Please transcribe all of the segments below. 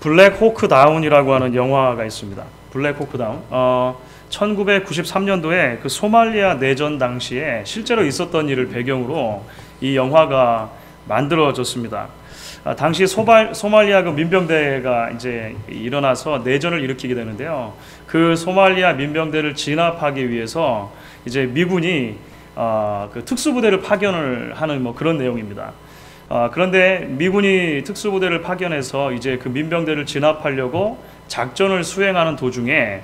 블랙 호크 다운이라고 하는 영화가 있습니다. 블랙 호크 다운. 1993년도에 그 소말리아 내전 당시에 실제로 있었던 일을 배경으로 이 영화가 만들어졌습니다. 당시 소말리아 그 민병대가 이제 일어나서 내전을 일으키게 되는데요. 그 소말리아 민병대를 진압하기 위해서 이제 미군이 그 특수부대를 파견을 하는 뭐 그런 내용입니다. 그런데 미군이 특수부대를 파견해서 이제 그 민병대를 진압하려고 작전을 수행하는 도중에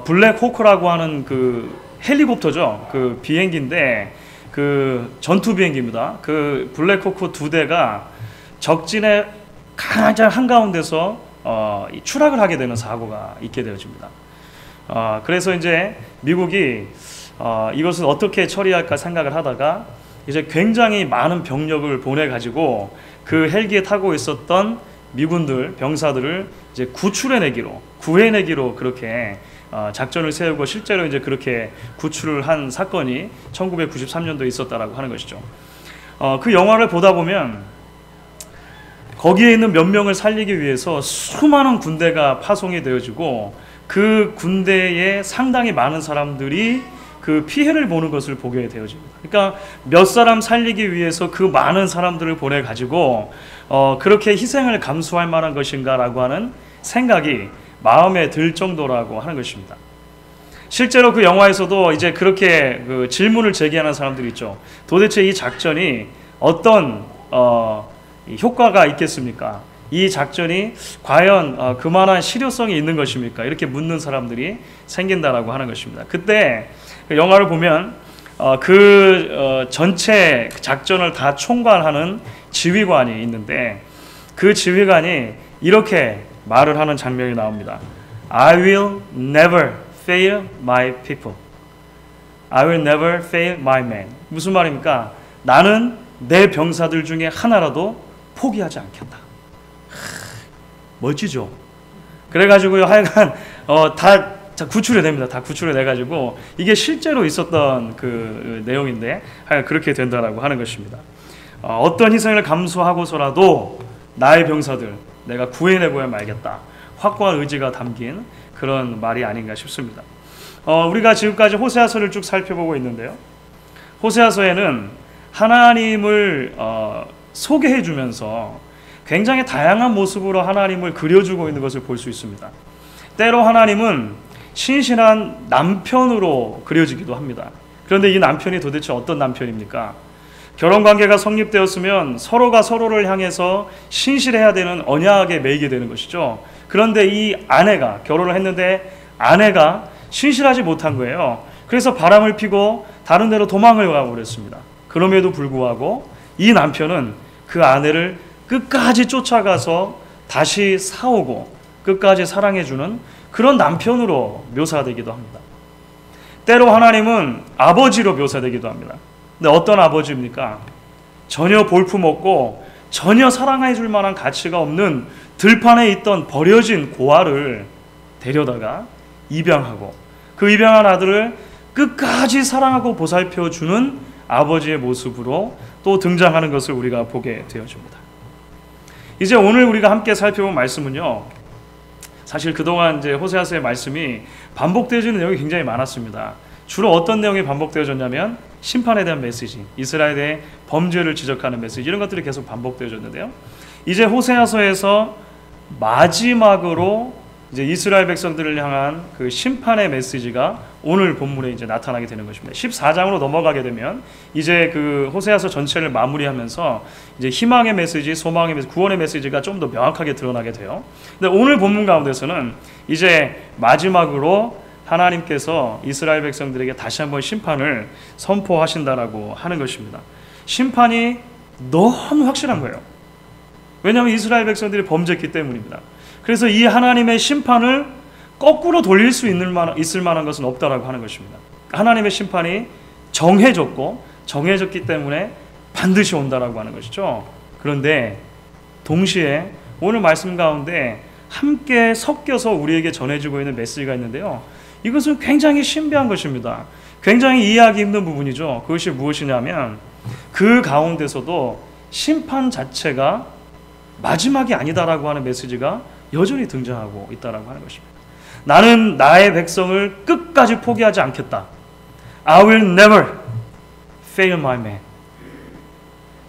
블랙 호크라고 하는 그 헬리콥터죠. 그 비행기인데 그 전투 비행기입니다. 그 블랙 호크 2대가 적진의 가장 한가운데서 추락을 하게 되는 사고가 있게 되어집니다. 그래서 이제 미국이 이것을 어떻게 처리할까 생각을 하다가 이제 굉장히 많은 병력을 보내가지고 그 헬기에 타고 있었던 미군들, 병사들을 이제 구해내기로 그렇게 작전을 세우고 실제로 이제 그렇게 구출을 한 사건이 1993년도에 있었다라고 하는 것이죠. 그 영화를 보다 보면 거기에 있는 몇 명을 살리기 위해서 수많은 군대가 파송이 되어지고 그 군대에 상당히 많은 사람들이 그 피해를 보는 것을 보게 되어집니다. 그러니까 몇 사람 살리기 위해서 그 많은 사람들을 보내가지고 그렇게 희생을 감수할 만한 것인가라고 하는 생각이 마음에 들 정도라고 하는 것입니다. 실제로 그 영화에서도 이제 그렇게 그 질문을 제기하는 사람들이 있죠. 도대체 이 작전이 어떤 효과가 있겠습니까? 이 작전이 과연 그만한 실효성이 있는 것입니까? 이렇게 묻는 사람들이 생긴다라고 하는 것입니다. 그때 그 영화를 보면 전체 작전을 다 총괄하는 지휘관이 있는데 그 지휘관이 이렇게 말을 하는 장면이 나옵니다. I will never fail my people. I will never fail my men. 무슨 말입니까? 나는 내 병사들 중에 하나라도 포기하지 않겠다. 멋지죠? 그래가지고요, 하여간 다 구출해 냅니다. 다 구출해 내가지고 이게 실제로 있었던 그 내용인데 하여간 그렇게 된다라고 하는 것입니다. 어떤 희생을 감수하고서라도 나의 병사들 내가 구해내고야 말겠다. 확고한 의지가 담긴 그런 말이 아닌가 싶습니다. 우리가 지금까지 호세아서를 쭉 살펴보고 있는데요. 호세아서에는 하나님을 소개해 주면서 굉장히 다양한 모습으로 하나님을 그려주고 있는 것을 볼 수 있습니다. 때로 하나님은 신실한 남편으로 그려지기도 합니다. 그런데 이 남편이 도대체 어떤 남편입니까? 결혼관계가 성립되었으면 서로가 서로를 향해서 신실해야 되는 언약에 매이게 되는 것이죠. 그런데 이 아내가 결혼을 했는데 아내가 신실하지 못한 거예요. 그래서 바람을 피고 다른 데로 도망을 가고 그랬습니다. 그럼에도 불구하고 이 남편은 그 아내를 끝까지 쫓아가서 다시 사오고 끝까지 사랑해주는 그런 남편으로 묘사되기도 합니다. 때로 하나님은 아버지로 묘사되기도 합니다. 근데 어떤 아버지입니까? 전혀 볼품없고 전혀 사랑해줄 만한 가치가 없는 들판에 있던 버려진 고아를 데려다가 입양하고 그 입양한 아들을 끝까지 사랑하고 보살펴주는 아버지의 모습으로 또 등장하는 것을 우리가 보게 되어집니다. 이제 오늘 우리가 함께 살펴본 말씀은요, 사실 그동안 이제 호세아서의 말씀이 반복되어지는 내용이 굉장히 많았습니다. 주로 어떤 내용이 반복되어졌냐면 심판에 대한 메시지, 이스라엘에 대해 범죄를 지적하는 메시지, 이런 것들이 계속 반복되어졌는데요. 이제 호세아서에서 마지막으로 이제 이스라엘 백성들을 향한 그 심판의 메시지가 오늘 본문에 이제 나타나게 되는 것입니다. 14장으로 넘어가게 되면 이제 그 호세아서 전체를 마무리하면서 이제 희망의 메시지, 소망의 메시지, 구원의 메시지가 좀 더 명확하게 드러나게 돼요. 근데 오늘 본문 가운데서는 이제 마지막으로 하나님께서 이스라엘 백성들에게 다시 한번 심판을 선포하신다라고 하는 것입니다. 심판이 너무 확실한 거예요. 왜냐하면 이스라엘 백성들이 범죄했기 때문입니다. 그래서 이 하나님의 심판을 거꾸로 돌릴 수 있을 만한 것은 없다라고 하는 것입니다. 하나님의 심판이 정해졌기 때문에 반드시 온다라고 하는 것이죠. 그런데 동시에 오늘 말씀 가운데 함께 섞여서 우리에게 전해지고 있는 메시지가 있는데요. 이것은 굉장히 신비한 것입니다. 굉장히 이해하기 힘든 부분이죠. 그것이 무엇이냐면 그 가운데서도 심판 자체가 마지막이 아니다라고 하는 메시지가 여전히 등장하고 있다라고 하는 것입니다. 나는 나의 백성을 끝까지 포기하지 않겠다. I will never fail my men.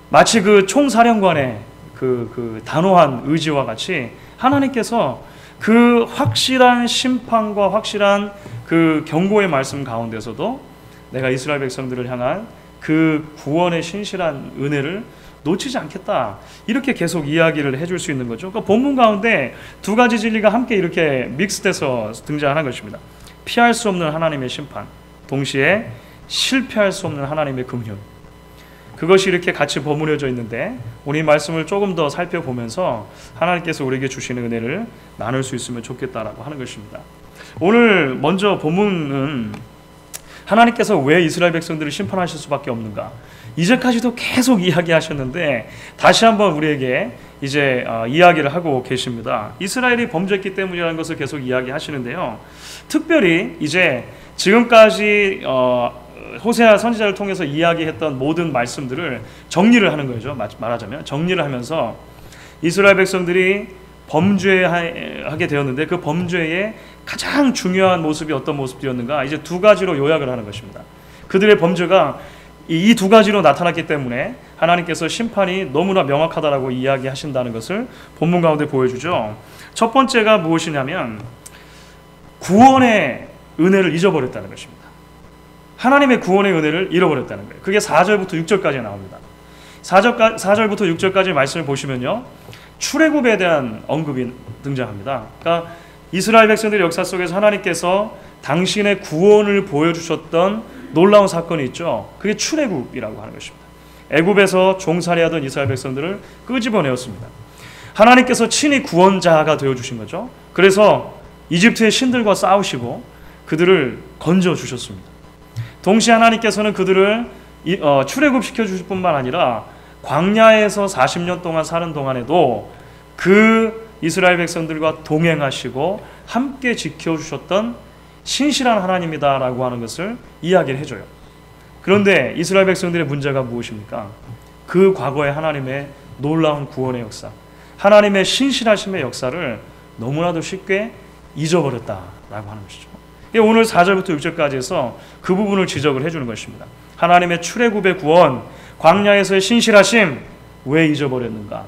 마치 그 총사령관의 그 단호한 의지와 같이 하나님께서 그 확실한 심판과 확실한 그 경고의 말씀 가운데서도 내가 이스라엘 백성들을 향한 그 구원의 신실한 은혜를 놓치지 않겠다. 이렇게 계속 이야기를 해줄 수 있는 거죠. 그러니까 본문 가운데 두 가지 진리가 함께 이렇게 믹스돼서 등장하는 것입니다. 피할 수 없는 하나님의 심판, 동시에 실패할 수 없는 하나님의 긍휼. 그것이 이렇게 같이 버무려져 있는데 우리 말씀을 조금 더 살펴보면서 하나님께서 우리에게 주시는 은혜를 나눌 수 있으면 좋겠다라고 하는 것입니다. 오늘 먼저 본문은 하나님께서 왜 이스라엘 백성들을 심판하실 수밖에 없는가? 이제까지도 계속 이야기하셨는데 다시 한번 우리에게 이제 이야기를 하고 계십니다. 이스라엘이 범죄했기 때문이라는 것을 계속 이야기하시는데요. 특별히 이제 지금까지 호세아 선지자를 통해서 이야기했던 모든 말씀들을 정리를 하는 거죠. 말하자면 정리를 하면서 이스라엘 백성들이 범죄하게 되었는데 그 범죄의 가장 중요한 모습이 어떤 모습이었는가? 이제 두 가지로 요약을 하는 것입니다. 그들의 범죄가 이 두 가지로 나타났기 때문에 하나님께서 심판이 너무나 명확하다라고 이야기하신다는 것을 본문 가운데 보여주죠. 첫 번째가 무엇이냐면 구원의 은혜를 잊어버렸다는 것입니다. 하나님의 구원의 은혜를 잃어버렸다는 거예요. 그게 4절부터 6절까지 나옵니다. 4절부터 6절까지 말씀을 보시면요, 출애굽에 대한 언급이 등장합니다. 그러니까 이스라엘 백성들의 역사 속에서 하나님께서 당신의 구원을 보여주셨던 놀라운 사건이 있죠. 그게 출애굽이라고 하는 것입니다. 애굽에서 종살이하던 이스라엘 백성들을 끄집어내었습니다. 하나님께서 친히 구원자가 되어주신 거죠. 그래서 이집트의 신들과 싸우시고 그들을 건져주셨습니다. 동시에 하나님께서는 그들을 출애굽시켜 주실 뿐만 아니라 광야에서 40년 동안 사는 동안에도 그 이스라엘 백성들과 동행하시고 함께 지켜주셨던 신실한 하나님이다라고 하는 것을 이야기를 해줘요. 그런데 이스라엘 백성들의 문제가 무엇입니까? 그 과거의 하나님의 놀라운 구원의 역사, 하나님의 신실하심의 역사를 너무나도 쉽게 잊어버렸다라고 하는 것이죠. 오늘 4절부터 6절까지에서 그 부분을 지적을 해주는 것입니다. 하나님의 출애굽의 구원, 광야에서의 신실하심 왜 잊어버렸는가?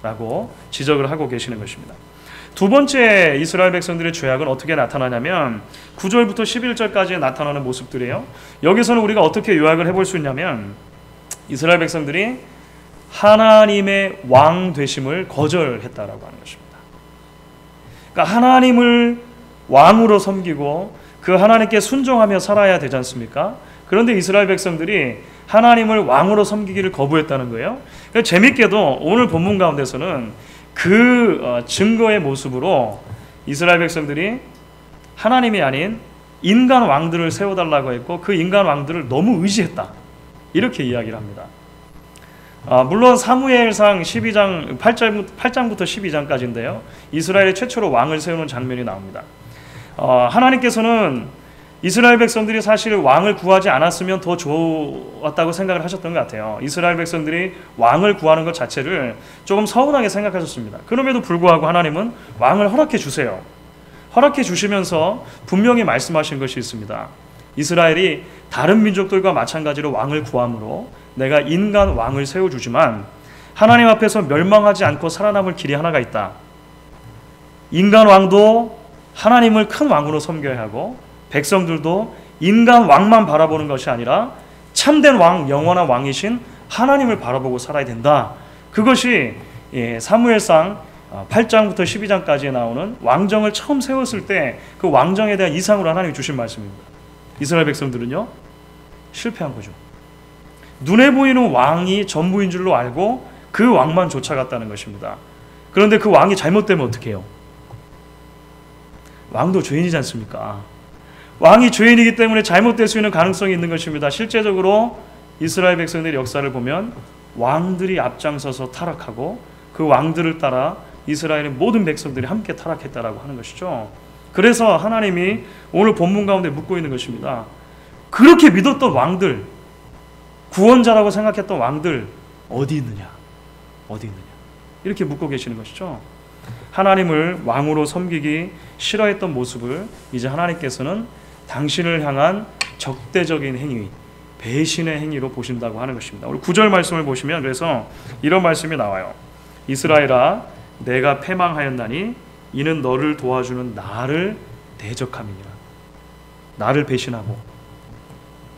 라고 지적을 하고 계시는 것입니다. 두 번째 이스라엘 백성들의 죄악은 어떻게 나타나냐면 9절부터 11절까지 나타나는 모습들이에요. 여기서는 우리가 어떻게 요약을 해볼 수 있냐면 이스라엘 백성들이 하나님의 왕 되심을 거절했다라고 하는 것입니다. 그러니까 하나님을 왕으로 섬기고 그 하나님께 순종하며 살아야 되지 않습니까? 그런데 이스라엘 백성들이 하나님을 왕으로 섬기기를 거부했다는 거예요. 재밌게도 오늘 본문 가운데서는 그 증거의 모습으로 이스라엘 백성들이 하나님이 아닌 인간 왕들을 세워달라고 했고 그 인간 왕들을 너무 의지했다, 이렇게 이야기를 합니다. 물론 사무엘상 12장 8장부터 12장까지인데요. 이스라엘이 최초로 왕을 세우는 장면이 나옵니다. 하나님께서는 이스라엘 백성들이 사실 왕을 구하지 않았으면 더 좋았다고 생각을 하셨던 것 같아요. 이스라엘 백성들이 왕을 구하는 것 자체를 조금 서운하게 생각하셨습니다. 그럼에도 불구하고 하나님은 왕을 허락해 주세요. 허락해 주시면서 분명히 말씀하신 것이 있습니다. 이스라엘이 다른 민족들과 마찬가지로 왕을 구함으로 내가 인간 왕을 세워주지만 하나님 앞에서 멸망하지 않고 살아남을 길이 하나가 있다. 인간 왕도 하나님을 큰 왕으로 섬겨야 하고 백성들도 인간 왕만 바라보는 것이 아니라 참된 왕, 영원한 왕이신 하나님을 바라보고 살아야 된다. 그것이 사무엘상 8장부터 12장까지 나오는 왕정을 처음 세웠을 때 그 왕정에 대한 이상으로 하나님이 주신 말씀입니다. 이스라엘 백성들은요, 실패한 거죠. 눈에 보이는 왕이 전부인 줄로 알고 그 왕만 쫓아갔다는 것입니다. 그런데 그 왕이 잘못되면 어떻게 해요? 왕도 죄인이지 않습니까? 왕이 죄인이기 때문에 잘못될 수 있는 가능성이 있는 것입니다. 실제적으로 이스라엘 백성들의 역사를 보면 왕들이 앞장서서 타락하고 그 왕들을 따라 이스라엘의 모든 백성들이 함께 타락했다라고 하는 것이죠. 그래서 하나님이 오늘 본문 가운데 묻고 있는 것입니다. 그렇게 믿었던 왕들, 구원자라고 생각했던 왕들 어디 있느냐? 어디 있느냐? 이렇게 묻고 계시는 것이죠. 하나님을 왕으로 섬기기 싫어했던 모습을 이제 하나님께서는 당신을 향한 적대적인 행위, 배신의 행위로 보신다고 하는 것입니다. 우리 9절 말씀을 보시면 그래서 이런 말씀이 나와요. 이스라엘아, 내가 패망하였나니 이는 너를 도와주는 나를 대적함이니라. 나를 배신하고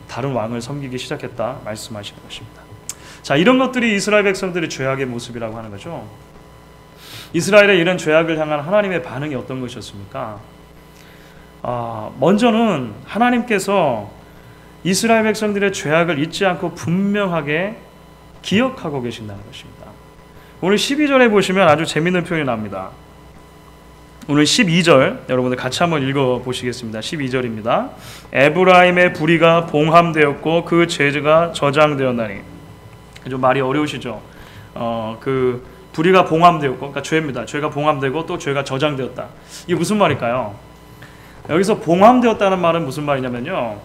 다른 왕을 섬기기 시작했다 말씀하시는 것입니다. 자, 이런 것들이 이스라엘 백성들의 죄악의 모습이라고 하는 거죠. 이스라엘의 이런 죄악을 향한 하나님의 반응이 어떤 것이었습니까? 먼저는 하나님께서 이스라엘 백성들의 죄악을 잊지 않고 분명하게 기억하고 계신다는 것입니다. 오늘 12절에 보시면 아주 재미있는 표현이 나옵니다. 오늘 12절 여러분들 같이 한번 읽어보시겠습니다. 12절입니다. 에브라임의 불의가 봉함되었고 그 죄가 저장되었나니. 좀 말이 어려우시죠? 그 불의가 봉함되었고, 그러니까 죄입니다. 죄가 봉함되고 또 죄가 저장되었다. 이게 무슨 말일까요? 여기서 봉함되었다는 말은 무슨 말이냐면요,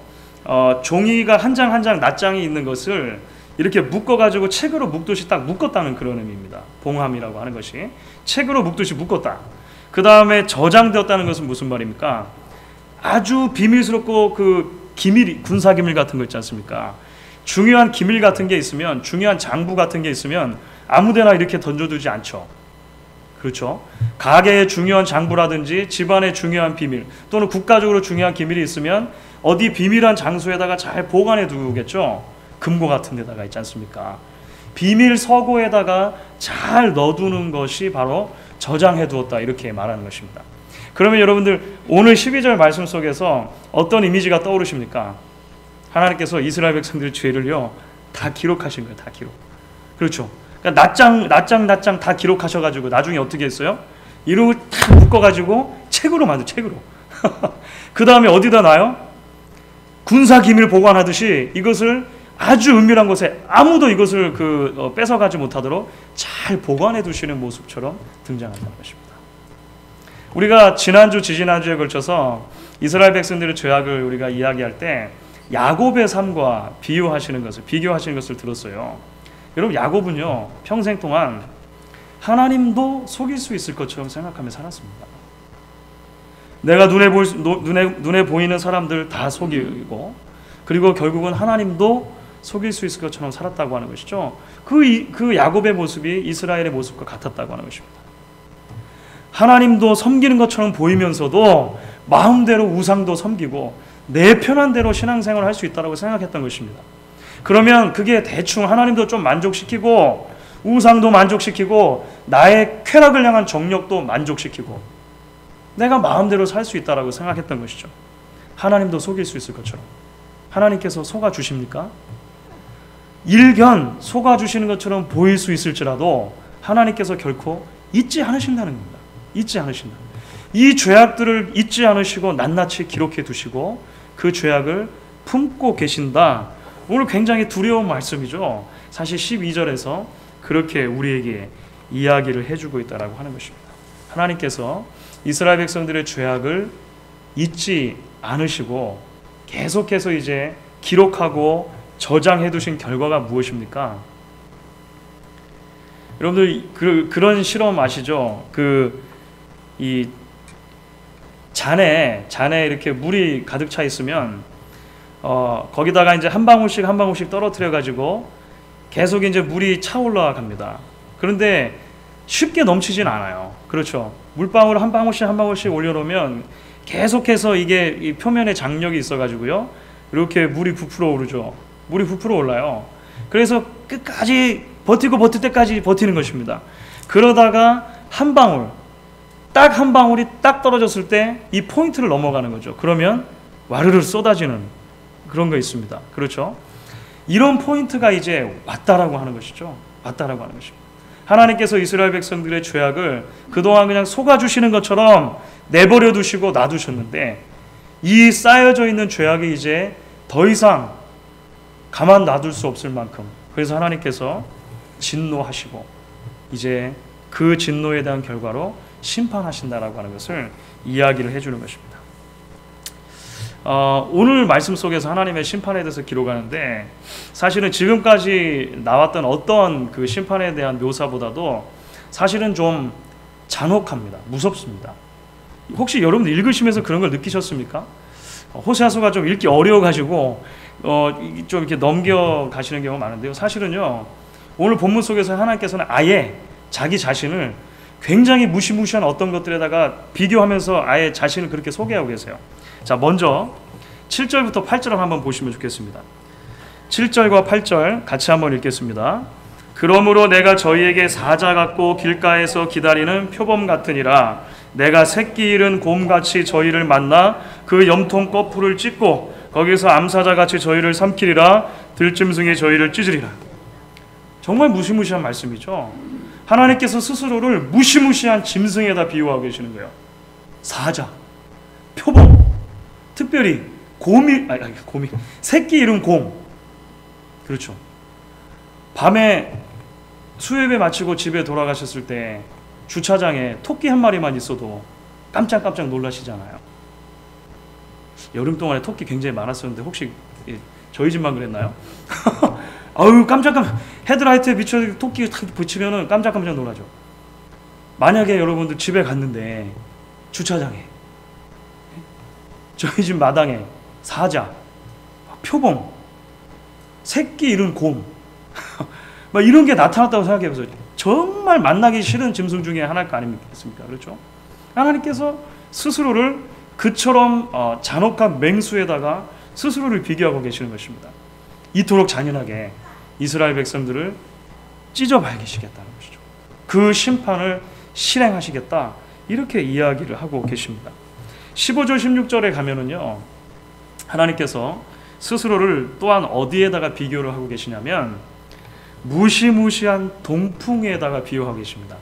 종이가 한 장 한 장 낱장이 있는 것을 이렇게 묶어가지고 책으로 묶듯이 딱 묶었다는 그런 의미입니다. 봉함이라고 하는 것이 책으로 묶듯이 묶었다. 그 다음에 저장되었다는 것은 무슨 말입니까? 아주 비밀스럽고 그 기밀, 군사 기밀 같은 거 있지 않습니까? 중요한 기밀 같은 게 있으면, 중요한 장부 같은 게 있으면 아무데나 이렇게 던져두지 않죠. 그렇죠? 가게의 중요한 장부라든지 집안의 중요한 비밀 또는 국가적으로 중요한 기밀이 있으면 어디 비밀한 장소에다가 잘 보관해 두겠죠. 금고 같은 데다가 있지 않습니까? 비밀 서고에다가 잘 넣어두는 것이 바로 저장해 두었다, 이렇게 말하는 것입니다. 그러면 여러분들 오늘 12절 말씀 속에서 어떤 이미지가 떠오르십니까? 하나님께서 이스라엘 백성들의 죄를요 다 기록하신 거예요. 다 기록. 그렇죠. 그러니까 낱장 다 기록하셔가지고 나중에 어떻게 했어요? 이름을 다 묶어가지고 책으로 만들, 책으로. 그 다음에 어디다 놔요? 군사 기밀 보관하듯이 이것을 아주 은밀한 곳에 아무도 이것을 뺏어가지 못하도록 잘 보관해 두시는 모습처럼 등장한다는 것입니다. 우리가 지난주, 지지난주에 걸쳐서 이스라엘 백성들의 죄악을 우리가 이야기할 때 야곱의 삶과 비교하시는 것을 들었어요. 여러분, 야곱은요 평생 동안 하나님도 속일 수 있을 것처럼 생각하며 살았습니다. 내가 눈에 보이는 사람들 다 속이고, 그리고 결국은 하나님도 속일 수 있을 것처럼 살았다고 하는 것이죠. 그 야곱의 모습이 이스라엘의 모습과 같았다고 하는 것입니다. 하나님도 섬기는 것처럼 보이면서도 마음대로 우상도 섬기고 내 편한 대로 신앙생활을 할 수 있다고 생각했던 것입니다. 그러면 그게 대충 하나님도 좀 만족시키고 우상도 만족시키고 나의 쾌락을 향한 정력도 만족시키고 내가 마음대로 살 수 있다고 생각했던 것이죠. 하나님도 속일 수 있을 것처럼. 하나님께서 속아주십니까? 일견 속아주시는 것처럼 보일 수 있을지라도 하나님께서 결코 잊지 않으신다는 겁니다. 잊지 않으신다. 이 죄악들을 잊지 않으시고 낱낱이 기록해 두시고 그 죄악을 품고 계신다. 오늘 굉장히 두려운 말씀이죠. 사실 12절에서 그렇게 우리에게 이야기를 해주고 있다라고 하는 것입니다. 하나님께서 이스라엘 백성들의 죄악을 잊지 않으시고 계속해서 이제 기록하고 저장해 두신 결과가 무엇입니까? 여러분들 그런 실험 아시죠? 이 잔에 이렇게 물이 가득 차 있으면 거기다가 이제 한 방울씩 떨어뜨려 가지고 계속 이제 물이 차올라 갑니다. 그런데 쉽게 넘치진 않아요. 그렇죠? 물방울 한 방울씩 올려놓으면 계속해서 이게 이 표면에 장력이 있어가지고요, 이렇게 물이 부풀어 오르죠. 물이 부풀어 올라요. 그래서 끝까지 버틸 때까지 버티는 것입니다. 그러다가 딱 한 방울이 딱 떨어졌을 때 이 포인트를 넘어가는 거죠. 그러면 와르르 쏟아지는 그런 거 있습니다. 그렇죠? 이런 포인트가 이제 왔다라고 하는 것이죠. 왔다라고 하는 것입니다. 하나님께서 이스라엘 백성들의 죄악을 그동안 그냥 속아주시는 것처럼 내버려 두시고 놔두셨는데, 이 쌓여져 있는 죄악이 이제 더 이상 가만 놔둘 수 없을 만큼, 그래서 하나님께서 진노하시고 이제 그 진노에 대한 결과로 심판하신다라고 하는 것을 이야기를 해주는 것입니다. 오늘 말씀 속에서 하나님의 심판에 대해서 기록하는데, 사실은 지금까지 나왔던 어떤 그 심판에 대한 묘사보다도 사실은 좀 잔혹합니다. 무섭습니다. 혹시 여러분들 읽으시면서 그런 걸 느끼셨습니까? 호세아서가 좀 읽기 어려워가지고 좀 이렇게 넘겨가시는 경우가 많은데요. 사실은요, 오늘 본문 속에서 하나님께서는 아예 자기 자신을 굉장히 무시무시한 어떤 것들에다가 비교하면서 아예 자신을 그렇게 소개하고 계세요. 자, 먼저 7절부터 8절을 한번 보시면 좋겠습니다. 7절과 8절 같이 한번 읽겠습니다. 그러므로 내가 저희에게 사자 같고 길가에서 기다리는 표범 같으니라. 내가 새끼 잃은 곰같이 저희를 만나 그 염통 거풀을 찢고 거기서 암사자같이 저희를 삼키리라. 들짐승이 저희를 찢으리라. 정말 무시무시한 말씀이죠. 하나님께서 스스로를 무시무시한 짐승에다 비유하고 계시는 거예요. 사자, 표범, 특별히 곰이 새끼 잃은 곰. 그렇죠. 밤에 수협에 마치고 집에 돌아가셨을 때 주차장에 토끼 한 마리만 있어도 깜짝깜짝 놀라시잖아요. 여름 동안에 토끼 굉장히 많았었는데 혹시 저희 집만 그랬나요? 아유, 깜짝깜짝 헤드라이트에 비춰 토끼 탁 붙이면은 깜짝깜짝 놀라죠. 만약에 여러분들 집에 갔는데 주차장에 저희 집 마당에 사자, 표범, 새끼 잃은 곰 막 이런 게 나타났다고 생각해보세요. 정말 만나기 싫은 짐승 중에 하나일 거 아니겠습니까? 그렇죠? 하나님께서 스스로를 그처럼 잔혹한 맹수에다가 스스로를 비교하고 계시는 것입니다. 이토록 잔인하게 이스라엘 백성들을 찢어밟으시겠다는 것이죠. 그 심판을 실행하시겠다, 이렇게 이야기를 하고 계십니다. 15절 16절에 가면은요, 하나님께서 스스로를 또한 어디에다가 비교를 하고 계시냐면 무시무시한 동풍에다가 비유하고 계십니다.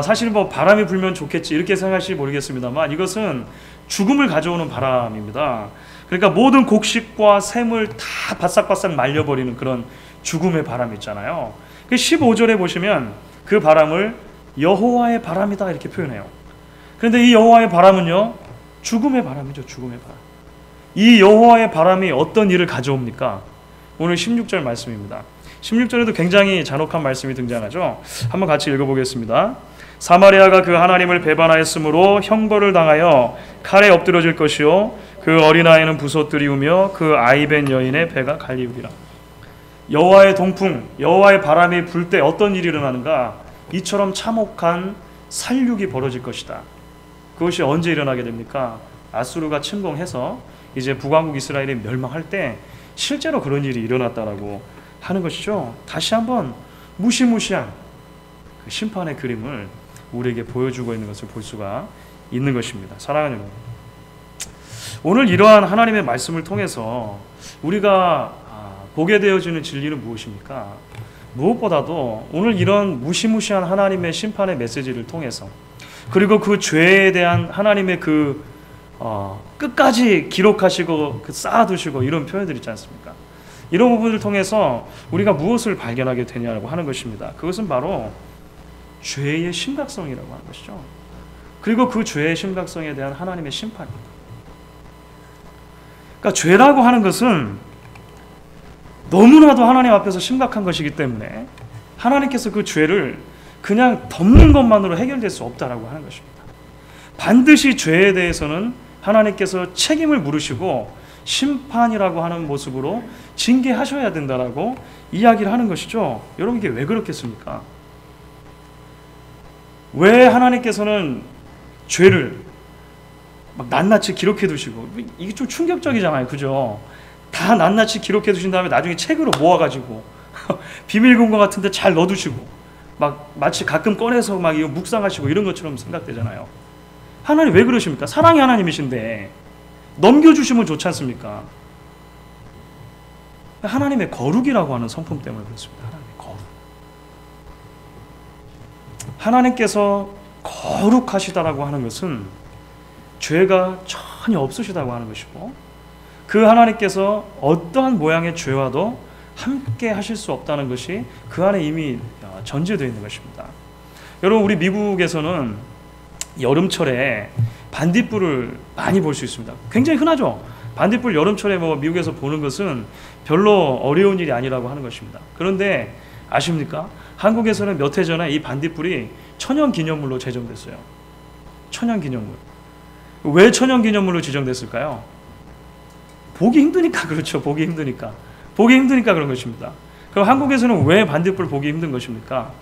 사실 뭐 바람이 불면 좋겠지 이렇게 생각하실지 모르겠습니다만 이것은 죽음을 가져오는 바람입니다. 그러니까 모든 곡식과 샘을 다 바싹바싹 말려버리는 그런 죽음의 바람이 있잖아요. 15절에 보시면 그 바람을 여호와의 바람이다 이렇게 표현해요. 그런데 이 여호와의 바람은요, 죽음의 바람이죠. 죽음의 바람. 이 여호와의 바람이 어떤 일을 가져옵니까? 오늘 16절 말씀입니다. 16절에도 굉장히 잔혹한 말씀이 등장하죠. 한번 같이 읽어보겠습니다. 사마리아가 그 하나님을 배반하였으므로 형벌을 당하여 칼에 엎드려질 것이요 그 어린아이는 부서뜨리우며 그 아이벤 여인의 배가 갈리우리라. 여호와의 동풍, 여호와의 바람이 불 때 어떤 일이 일어나는가? 이처럼 참혹한 살육이 벌어질 것이다. 그것이 언제 일어나게 됩니까? 아수르가 침공해서 이제 북왕국 이스라엘이 멸망할 때 실제로 그런 일이 일어났다라고 하는 것이죠. 다시 한번 무시무시한 그 심판의 그림을 우리에게 보여주고 있는 것을 볼 수가 있는 것입니다. 사랑하는 여러분, 오늘 이러한 하나님의 말씀을 통해서 우리가 보게 되어지는 진리는 무엇입니까? 무엇보다도 오늘 이런 무시무시한 하나님의 심판의 메시지를 통해서, 그리고 그 죄에 대한 하나님의 그 끝까지 기록하시고 쌓아두시고 이런 표현들 있지 않습니까? 이런 부분을 통해서 우리가 무엇을 발견하게 되냐고 하는 것입니다. 그것은 바로 죄의 심각성이라고 하는 것이죠. 그리고 그 죄의 심각성에 대한 하나님의 심판입니다. 그러니까 죄라고 하는 것은 너무나도 하나님 앞에서 심각한 것이기 때문에 하나님께서 그 죄를 그냥 덮는 것만으로 해결될 수 없다라고 하는 것입니다. 반드시 죄에 대해서는 하나님께서 책임을 물으시고 심판이라고 하는 모습으로 징계하셔야 된다라고 이야기를 하는 것이죠. 여러분, 이게 왜 그렇겠습니까? 왜 하나님께서는 죄를 막 낱낱이 기록해 두시고, 이게 좀 충격적이잖아요, 그죠? 다 낱낱이 기록해 두신 다음에 나중에 책으로 모아가지고 비밀 공간 같은데 잘 넣어두시고, 막 마치 가끔 꺼내서 막 이거 묵상하시고 이런 것처럼 생각되잖아요. 하나님 왜 그러십니까? 사랑의 하나님이신데 넘겨주시면 좋지 않습니까? 하나님의 거룩이라고 하는 성품 때문에 그렇습니다. 하나님의 거룩. 하나님께서 거룩하시다라고 하는 것은 죄가 전혀 없으시다고 하는 것이고, 그 하나님께서 어떠한 모양의 죄와도 함께 하실 수 없다는 것이 그 안에 이미 전제되어 있는 것입니다. 여러분, 우리 미국에서는 여름철에 반딧불을 많이 볼 수 있습니다. 굉장히 흔하죠. 반딧불 여름철에 미국에서 보는 것은 별로 어려운 일이 아니라고 하는 것입니다. 그런데 아십니까? 한국에서는 몇 해 전에 이 반딧불이 천연기념물로 제정됐어요. 천연기념물. 왜 천연기념물로 지정됐을까요? 보기 힘드니까. 그렇죠. 보기 힘드니까. 보기 힘드니까 그런 것입니다. 그럼 한국에서는 왜 반딧불 보기 힘든 것입니까?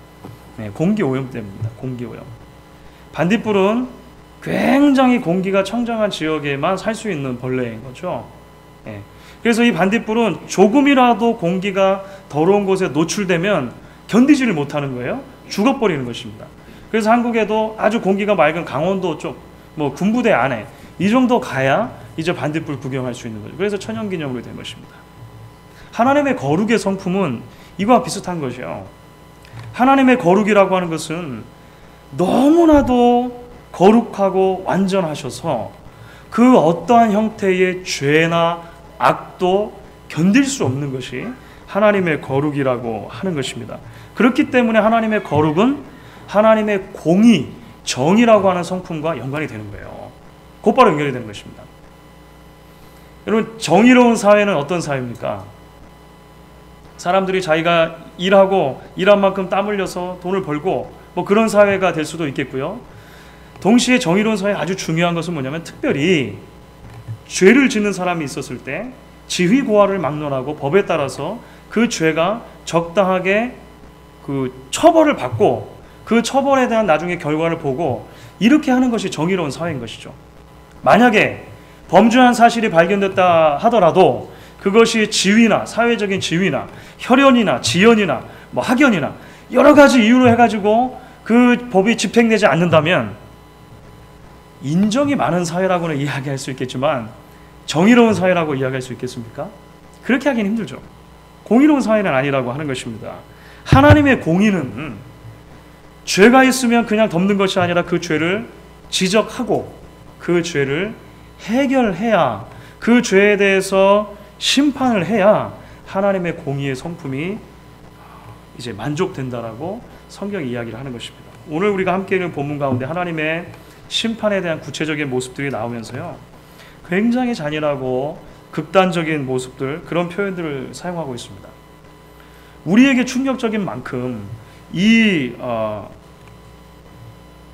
네, 공기오염 때문입니다. 공기오염. 반딧불은 굉장히 공기가 청정한 지역에만 살 수 있는 벌레인 거죠. 네. 그래서 이 반딧불은 조금이라도 공기가 더러운 곳에 노출되면 견디지를 못하는 거예요. 죽어버리는 것입니다. 그래서 한국에도 아주 공기가 맑은 강원도 쪽, 뭐 군부대 안에 이 정도 가야 이제 반딧불 구경할 수 있는 거죠. 그래서 천연기념물이 된 것입니다. 하나님의 거룩의 성품은 이거와 비슷한 것이요. 하나님의 거룩이라고 하는 것은 너무나도 거룩하고 완전하셔서 그 어떠한 형태의 죄나 악도 견딜 수 없는 것이 하나님의 거룩이라고 하는 것입니다. 그렇기 때문에 하나님의 거룩은 하나님의 공의, 정의라고 하는 성품과 연관이 되는 거예요. 곧바로 연결이 되는 것입니다. 여러분, 정의로운 사회는 어떤 사회입니까? 사람들이 자기가 일하고 일한 만큼 땀 흘려서 돈을 벌고 뭐 그런 사회가 될 수도 있겠고요. 동시에 정의로운 사회에 아주 중요한 것은 뭐냐면 특별히 죄를 짓는 사람이 있었을 때 지휘고하를 막론하고 법에 따라서 그 죄가 적당하게 그 처벌을 받고 그 처벌에 대한 나중에 결과를 보고 이렇게 하는 것이 정의로운 사회인 것이죠. 만약에 범죄한 사실이 발견됐다 하더라도 그것이 지위나 사회적인 지위나 혈연이나 지연이나 뭐 학연이나 여러 가지 이유로 해가지고 그 법이 집행되지 않는다면 인정이 많은 사회라고는 이야기할 수 있겠지만 정의로운 사회라고 이야기할 수 있겠습니까? 그렇게 하기는 힘들죠. 공의로운 사회는 아니라고 하는 것입니다. 하나님의 공의는 죄가 있으면 그냥 덮는 것이 아니라 그 죄를 지적하고 그 죄를 해결해야, 그 죄에 대해서 심판을 해야 하나님의 공의의 성품이 이제 만족된다라고 성경이 이야기를 하는 것입니다. 오늘 우리가 함께 읽는 본문 가운데 하나님의 심판에 대한 구체적인 모습들이 나오면서요, 굉장히 잔인하고 극단적인 모습들, 그런 표현들을 사용하고 있습니다. 우리에게 충격적인 만큼 이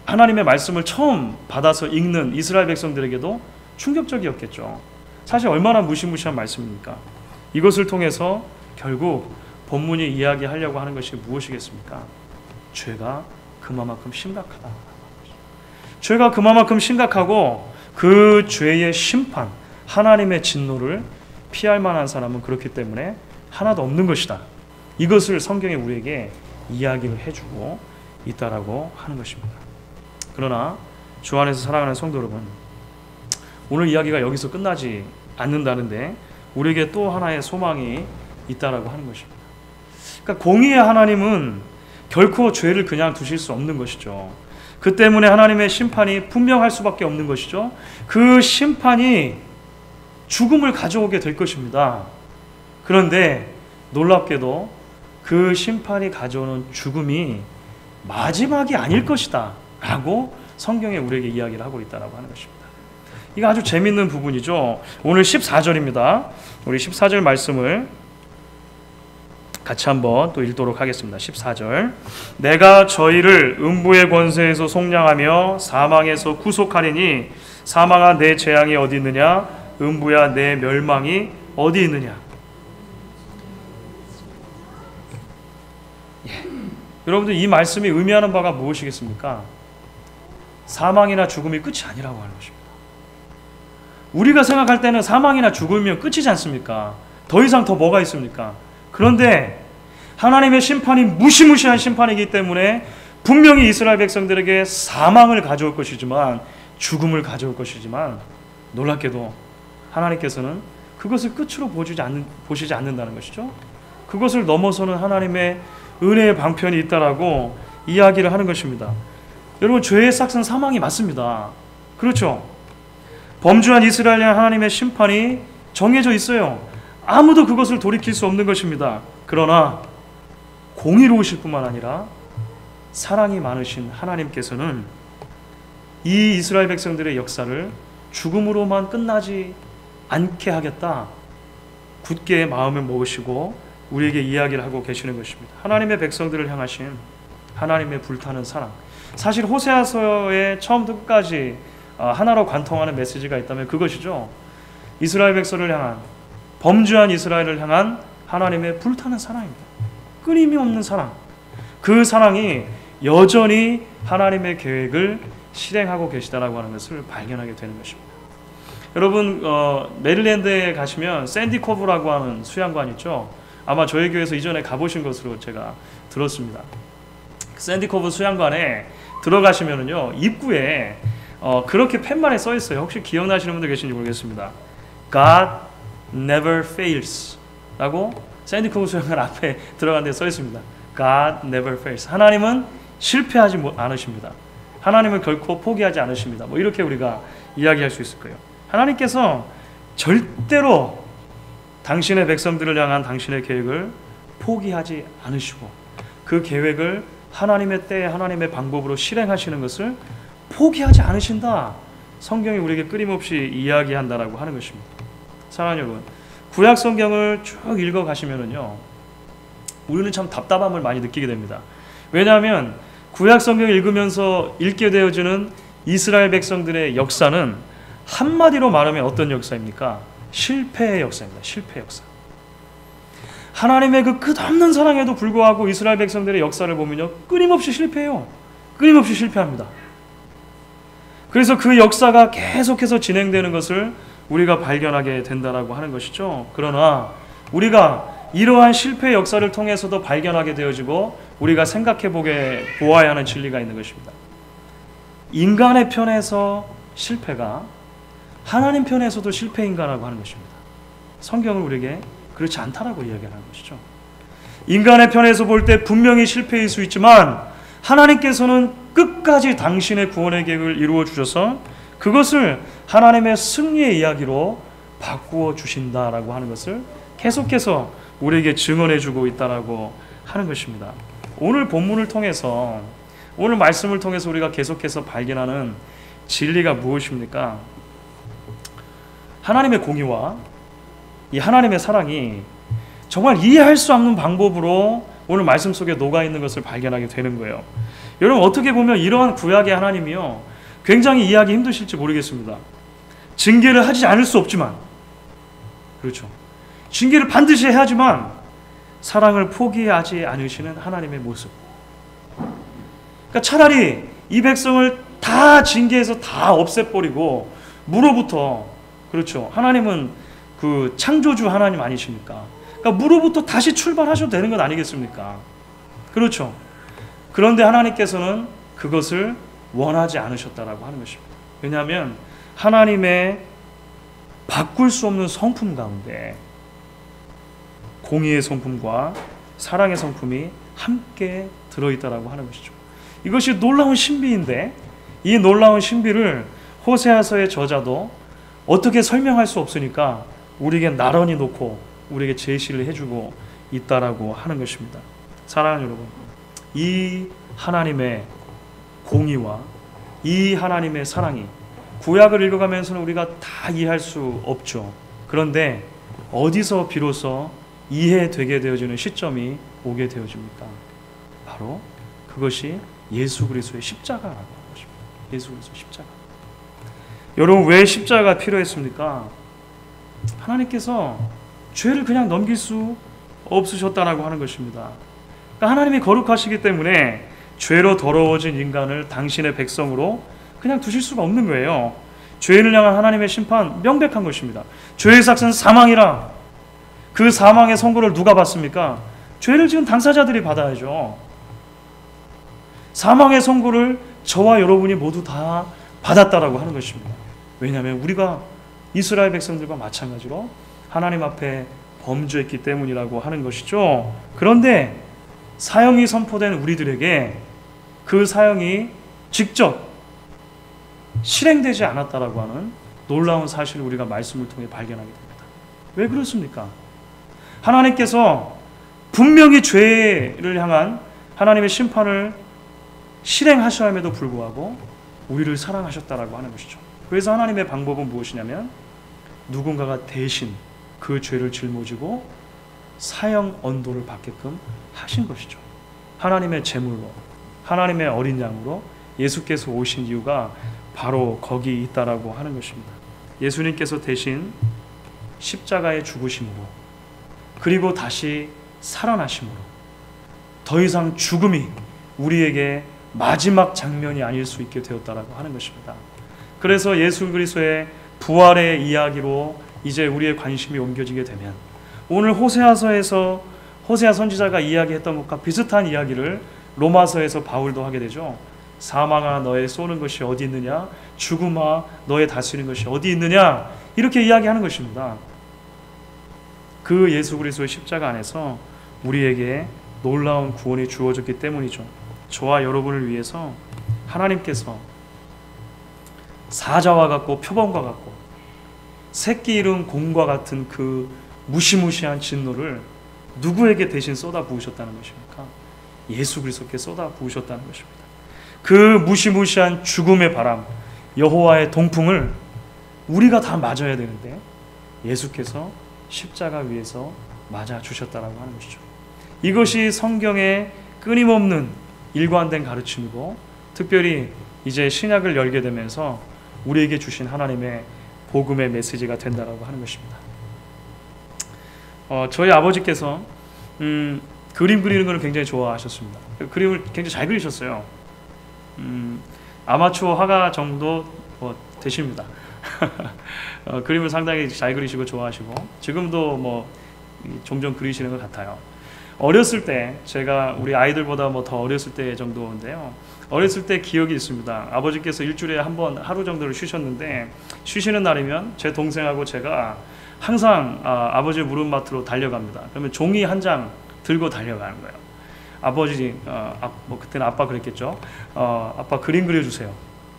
하나님의 말씀을 처음 받아서 읽는 이스라엘 백성들에게도 충격적이었겠죠. 사실 얼마나 무시무시한 말씀입니까? 이것을 통해서 결국 본문이 이야기하려고 하는 것이 무엇이겠습니까? 죄가 그만큼 심각하다. 죄가 그만큼 심각하고 그 죄의 심판, 하나님의 진노를 피할 만한 사람은 그렇기 때문에 하나도 없는 것이다. 이것을 성경이 우리에게 이야기를 해주고 있다라고 하는 것입니다. 그러나 주 안에서 사랑하는 성도 여러분, 오늘 이야기가 여기서 끝나지 않는다는데 우리에게 또 하나의 소망이 있다라고 하는 것입니다. 그러니까 공의의 하나님은 결코 죄를 그냥 두실 수 없는 것이죠. 그 때문에 하나님의 심판이 분명할 수밖에 없는 것이죠. 그 심판이 죽음을 가져오게 될 것입니다. 그런데 놀랍게도 그 심판이 가져오는 죽음이 마지막이 아닐 것이다 라고 성경에 우리에게 이야기를 하고 있다고 하는 것입니다. 이거 아주 재밌는 부분이죠. 오늘 14절입니다. 우리 14절 말씀을 같이 한번 또 읽도록 하겠습니다. 14절. 내가 저희를 음부의 권세에서 속량하며 사망에서 구속하리니 사망아 내 재앙이 어디 있느냐, 음부야 내 멸망이 어디 있느냐. 여러분들, 이 말씀이 의미하는 바가 무엇이겠습니까? 사망이나 죽음이 끝이 아니라고 하는 것입니다. 우리가 생각할 때는 사망이나 죽음이면 끝이지 않습니까? 더 이상 더 뭐가 있습니까? 그런데 하나님의 심판이 무시무시한 심판이기 때문에 분명히 이스라엘 백성들에게 사망을 가져올 것이지만, 죽음을 가져올 것이지만, 놀랍게도 하나님께서는 그것을 끝으로 보시지 않는다는 것이죠. 그것을 넘어서는 하나님의 은혜의 방편이 있다라고 이야기를 하는 것입니다. 여러분, 죄의 싹은 사망이 맞습니다. 그렇죠? 범죄한 이스라엘에 하나님의 심판이 정해져 있어요. 아무도 그것을 돌이킬 수 없는 것입니다. 그러나 공의로우실 뿐만 아니라 사랑이 많으신 하나님께서는 이 이스라엘 백성들의 역사를 죽음으로만 끝나지 않게 하겠다, 굳게 마음을 먹으시고 우리에게 이야기를 하고 계시는 것입니다. 하나님의 백성들을 향하신 하나님의 불타는 사랑. 사실 호세아서의 처음부터 끝까지 하나로 관통하는 메시지가 있다면 그것이죠. 이스라엘 백성을 향한, 범죄한 이스라엘을 향한 하나님의 불타는 사랑입니다. 끊임이 없는 사랑. 그 사랑이 여전히 하나님의 계획을 실행하고 계시다라고 하는 것을 발견하게 되는 것입니다. 여러분, 메릴랜드에 가시면 샌디 코브라고 하는 수양관 있죠. 아마 저희 교회에서 이전에 가보신 것으로 제가 들었습니다. 샌디 코브 수양관에 들어가시면은요, 입구에 그렇게 팻말에 써 있어요. 혹시 기억나시는 분들 계신지 모르겠습니다. God never fails 라고 샌디 코브 수양관 앞에 들어간 데 써 있습니다. God never fails. 하나님은 실패하지 않으십니다. 하나님은 결코 포기하지 않으십니다. 뭐 이렇게 우리가 이야기할 수 있을 거예요. 하나님께서 절대로 당신의 백성들을 향한 당신의 계획을 포기하지 않으시고 그 계획을 하나님의 때에 하나님의 방법으로 실행하시는 것을 포기하지 않으신다. 성경이 우리에게 끊임없이 이야기한다라고 하는 것입니다. 사랑하는 여러분, 구약 성경을 쭉 읽어 가시면은요, 우리는 참 답답함을 많이 느끼게 됩니다. 왜냐하면 구약 성경을 읽으면서 읽게 되어지는 이스라엘 백성들의 역사는 한마디로 말하면 어떤 역사입니까? 실패의 역사입니다. 실패의 역사. 하나님의 그 끝없는 사랑에도 불구하고 이스라엘 백성들의 역사를 보면요, 끊임없이 실패해요. 끊임없이 실패합니다. 그래서 그 역사가 계속해서 진행되는 것을 우리가 발견하게 된다라고 하는 것이죠. 그러나 우리가 이러한 실패의 역사를 통해서도 발견하게 되어지고 우리가 생각해 보아야 하는 진리가 있는 것입니다. 인간의 편에서 실패가 하나님 편에서도 실패인가라고 하는 것입니다. 성경은 우리에게 그렇지 않다라고 이야기하는 것이죠. 인간의 편에서 볼 때 분명히 실패일 수 있지만 하나님께서는 끝까지 당신의 구원의 계획을 이루어 주셔서 그것을 하나님의 승리의 이야기로 바꾸어 주신다라고 하는 것을 계속해서 우리에게 증언해 주고 있다라고 하는 것입니다. 오늘 본문을 통해서, 오늘 말씀을 통해서 우리가 계속해서 발견하는 진리가 무엇입니까? 하나님의 공의와 이 하나님의 사랑이 정말 이해할 수 없는 방법으로 오늘 말씀 속에 녹아 있는 것을 발견하게 되는 거예요. 여러분, 어떻게 보면 이러한 구약의 하나님이요, 굉장히 이해하기 힘드실지 모르겠습니다. 징계를 하지 않을 수 없지만, 그렇죠, 징계를 반드시 해야 하지만 사랑을 포기하지 않으시는 하나님의 모습. 그러니까 차라리 이 백성을 다 징계해서 다 없애버리고 무로부터, 그렇죠, 하나님은 그 창조주 하나님 아니십니까? 그러니까 무로부터 다시 출발하셔도 되는 것 아니겠습니까? 그렇죠. 그런데 하나님께서는 그것을 원하지 않으셨다라고 하는 것입니다. 왜냐하면 하나님의 바꿀 수 없는 성품 가운데 공의의 성품과 사랑의 성품이 함께 들어있다라고 하는 것이죠. 이것이 놀라운 신비인데 이 놀라운 신비를 호세아서의 저자도 어떻게 설명할 수 없으니까 우리에게 나란히 놓고 우리에게 제시를 해주고 있다라고 하는 것입니다. 사랑하는 여러분, 이 하나님의 공의와 이 하나님의 사랑이 구약을 읽어가면서는 우리가 다 이해할 수 없죠. 그런데 어디서 비로소 이해되게 되어지는 시점이 오게 되어집니까? 바로 그것이 예수 그리스도의 십자가라고 하는 것입니다. 예수 그리스도의 십자가. 여러분, 왜 십자가가 필요했습니까? 하나님께서 죄를 그냥 넘길 수 없으셨다라고 하는 것입니다. 그러니까 하나님이 거룩하시기 때문에 죄로 더러워진 인간을 당신의 백성으로 그냥 두실 수가 없는 거예요. 죄인을 향한 하나님의 심판 명백한 것입니다. 죄의 삭은 사망이라. 그 사망의 선고를 누가 받습니까? 죄를 지은 당사자들이 받아야죠. 사망의 선고를 저와 여러분이 모두 다 받았다라고 하는 것입니다. 왜냐하면 우리가 이스라엘 백성들과 마찬가지로 하나님 앞에 범죄했기 때문이라고 하는 것이죠. 그런데 사형이 선포된 우리들에게 그 사형이 직접 실행되지 않았다라고 하는 놀라운 사실을 우리가 말씀을 통해 발견하게 됩니다. 왜 그렇습니까? 하나님께서 분명히 죄를 향한 하나님의 심판을 실행하셔야함에도 불구하고 우리를 사랑하셨다라고 하는 것이죠. 그래서 하나님의 방법은 무엇이냐면 누군가가 대신 그 죄를 짊어지고 사형 언도를 받게끔 하신 것이죠. 하나님의 제물로, 하나님의 어린 양으로 예수께서 오신 이유가 바로 거기 있다라고 하는 것입니다. 예수님께서 대신 십자가의 죽으심으로, 그리고 다시 살아나심으로 더 이상 죽음이 우리에게 마지막 장면이 아닐 수 있게 되었다라고 하는 것입니다. 그래서 예수 그리스도의 부활의 이야기로 이제 우리의 관심이 옮겨지게 되면, 오늘 호세아서에서 호세아 선지자가 이야기했던 것과 비슷한 이야기를 로마서에서 바울도 하게 되죠. 사망아 너의 쏘는 것이 어디 있느냐, 죽음아 너의 다스리는 것이 어디 있느냐, 이렇게 이야기하는 것입니다. 그 예수 그리스도의 십자가 안에서 우리에게 놀라운 구원이 주어졌기 때문이죠. 저와 여러분을 위해서 하나님께서 사자와 같고 표범과 같고 새끼 잃은 곰과 같은 그 무시무시한 진노를 누구에게 대신 쏟아 부으셨다는 것입니까? 예수 그리스도께 쏟아 부으셨다는 것입니다. 그 무시무시한 죽음의 바람, 여호와의 동풍을 우리가 다 맞아야 되는데 예수께서 십자가 위에서 맞아 주셨다라고 하는 것이죠. 이것이 성경의 끊임없는 일관된 가르침이고, 특별히 이제 신약을 열게 되면서 우리에게 주신 하나님의 복음의 메시지가 된다라고 하는 것입니다. 저희 아버지께서 그림 그리는 것을 굉장히 좋아하셨습니다. 그림을 굉장히 잘 그리셨어요. 아마추어 화가 정도 되십니다. 그림을 상당히 잘 그리시고 좋아하시고 지금도 종종 그리시는 것 같아요. 어렸을 때, 제가 우리 아이들보다 더 어렸을 때 정도인데요, 어렸을 때 기억이 있습니다. 아버지께서 일주일에 한 번 하루 정도를 쉬셨는데, 쉬시는 날이면 제 동생하고 제가 항상 아버지 무릎맡으로 달려갑니다. 그러면 종이 한 장 들고 달려가는 거예요. 아버지, 그때는 아빠 그랬겠죠. 아빠 그림 그려주세요.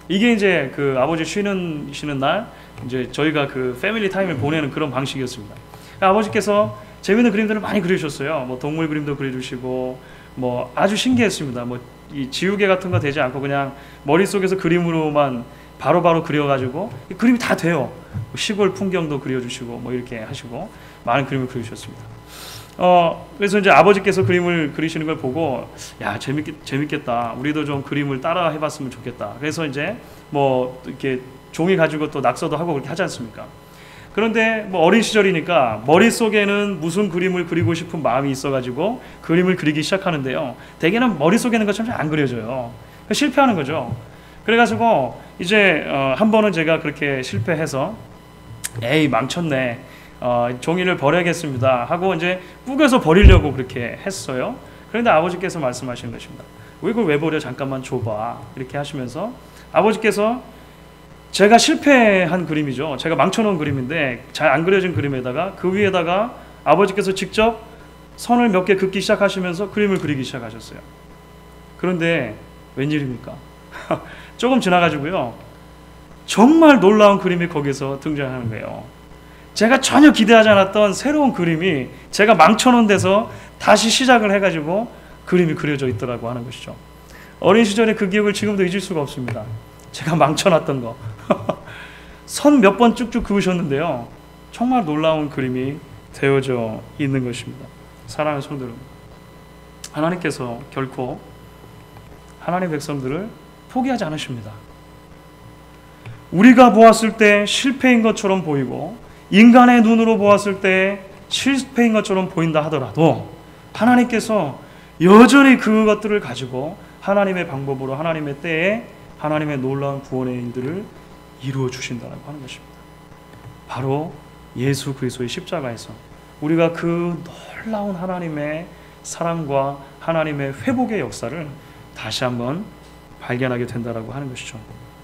이게 이제 그 아버지 쉬는 날 이제 저희가 그 패밀리 타임을 보내는 그런 방식이었습니다. 아버지께서 재밌는 그림들을 많이 그리셨어요. 동물 그림도 그려주시고 아주 신기했습니다. 이 지우개 같은 거 되지 않고 그냥 머릿속에서 그림으로만 바로바로 그려가지고 그림이 다 돼요. 시골 풍경도 그려주시고 이렇게 하시고 많은 그림을 그려주셨습니다. 그래서 이제 아버지께서 그림을 그리시는 걸 보고, 야, 재밌겠다. 우리도 좀 그림을 따라 해봤으면 좋겠다. 그래서 이제 이렇게 종이 가지고 또 낙서도 하고 그렇게 하지 않습니까? 그런데 어린 시절이니까 머릿속에는 무슨 그림을 그리고 싶은 마음이 있어가지고 그림을 그리기 시작하는데요, 대개는 머릿속에 있는 것처럼 안 그려져요. 실패하는 거죠. 그래가지고 이제 한 번은 제가 그렇게 실패해서 에이 망쳤네, 종이를 버려야겠습니다 하고 이제 꾸겨서 버리려고 그렇게 했어요. 그런데 아버지께서 말씀하시는 것입니다. 이걸 왜 버려, 잠깐만 줘봐, 이렇게 하시면서 아버지께서 제가 실패한 그림이죠, 제가 망쳐놓은 그림인데 잘 안 그려진 그림에다가 그 위에다가 아버지께서 직접 선을 몇 개 긋기 시작하시면서 그림을 그리기 시작하셨어요. 그런데 웬일입니까? 조금 지나가지고요, 정말 놀라운 그림이 거기서 등장하는 거예요. 제가 전혀 기대하지 않았던 새로운 그림이 제가 망쳐놓은 데서 다시 시작을 해가지고 그림이 그려져 있더라고 하는 것이죠. 어린 시절의 그 기억을 지금도 잊을 수가 없습니다. 제가 망쳐놨던 거 선 몇 번 쭉쭉 그으셨는데요, 정말 놀라운 그림이 되어져 있는 것입니다. 사랑하는 성도 여러분, 하나님께서 결코 하나님의 백성들을 포기하지 않으십니다. 우리가 보았을 때 실패인 것처럼 보이고 인간의 눈으로 보았을 때 실패인 것처럼 보인다 하더라도 하나님께서 여전히 그것들을 가지고 하나님의 방법으로 하나님의 때에 하나님의 놀라운 구원의 일들을 이루어 주신다고 하는 것입니다. 바로 예수 그리스도의 십자가에서 우리가 그 놀라운 하나님의 사랑과 하나님의 회복의 역사를 다시 한번 발견하게 된다고 하는 것이죠.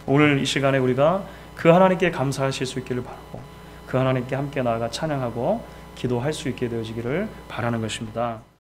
오늘 이 시간에 우리가 그 하나님께 감사하실 수 있기를 바라고, 그 하나님께 함께 나아가 찬양하고 기도할 수 있게 되어지기를 바라는 것입니다.